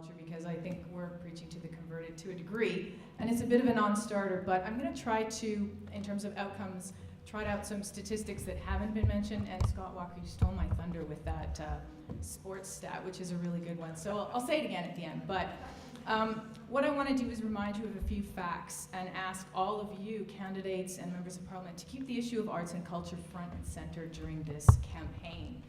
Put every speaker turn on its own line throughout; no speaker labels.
culture, because I think we're preaching to the converted to a degree, and it's a bit of a non-starter, but I'm going to try to, in terms of outcomes, trot out some statistics that haven't been mentioned, and Scott Walker, you stole my thunder with that sports stat, which is a really good one. So I'll say it again at the end, but what I want to do is remind you of a few facts and ask all of you, candidates and members of parliament, to keep the issue of arts and culture front and center during this campaign.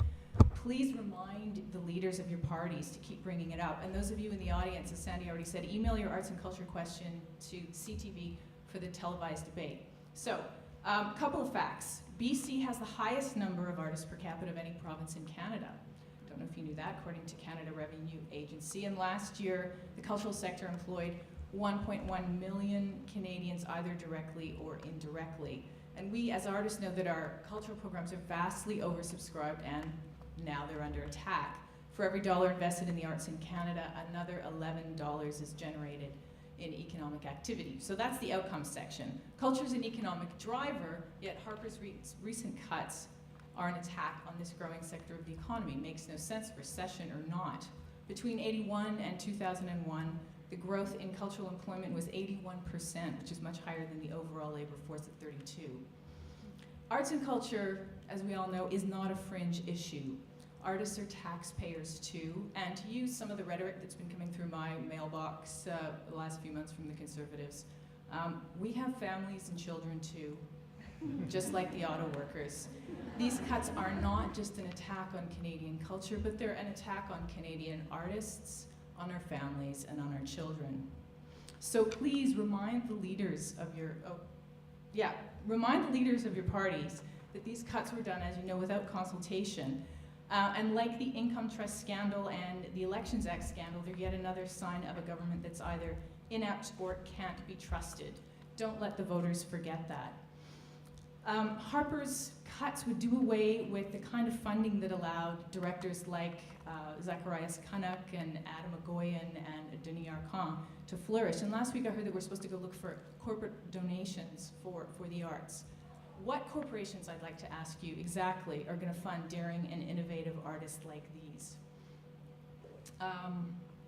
Please remind the leaders of your parties to keep bringing it up. And those of you in the audience, as Sandy already said, email your arts and culture question to CTV for the televised debate. So, a couple of facts. BC has the highest number of artists per capita of any province in Canada. Don't know if you knew that, according to Canada Revenue Agency. And last year, the cultural sector employed 1.1 million Canadians, either directly or indirectly. And we, as artists, know that our cultural programs are vastly oversubscribed, and now they're under attack. For every dollar invested in the arts in Canada, another $11 is generated in economic activity. So that's the outcome section. Culture is an economic driver, yet Harper's recent cuts are an attack on this growing sector of the economy. Makes no sense, recession or not. Between 81 and 2001, the growth in cultural employment was 81%, which is much higher than the overall labor force of 32. Arts and culture, as we all know, is not a fringe issue. Artists are taxpayers too, and to use some of the rhetoric that's been coming through my mailbox the last few months from the Conservatives, we have families and children too, just like the auto workers. These cuts are not just an attack on Canadian culture, but they're an attack on Canadian artists, on our families, and on our children. So please remind the leaders of your, remind the leaders of your parties that these cuts were done, as you know, without consultation. And like the income trust scandal and the Elections Act scandal, they're yet another sign of a government that's either inept or can't be trusted. Don't let the voters forget that. Harper's cuts would do away with the kind of funding that allowed directors like Zacharias Kunuk and Adam Agoyan and Denis Arcand to flourish. And last week I heard that we're supposed to go look for corporate donations for the arts. What corporations, I'd like to ask you, exactly are going to fund daring and innovative artists like these?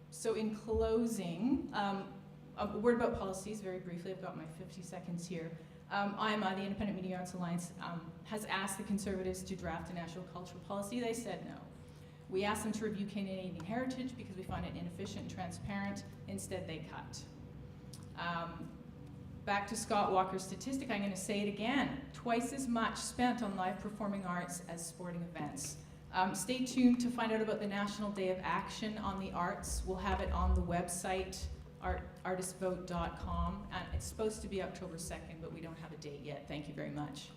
So in closing, a word about policies, very briefly. I've got my 50 seconds here. IMA, the Independent Media Arts Alliance, has asked the Conservatives to draft a national cultural policy. They said no. We asked them to review Canadian heritage because we find it inefficient and transparent. Instead, they cut. Back to Scott Walker's statistic, I'm going to say it again. Twice as much spent on live performing arts as sporting events. Stay tuned to find out about the National Day of Action on the Arts. We'll have it on the website, artistvote.com. It's supposed to be October 2nd, but we don't have a date yet. Thank you very much.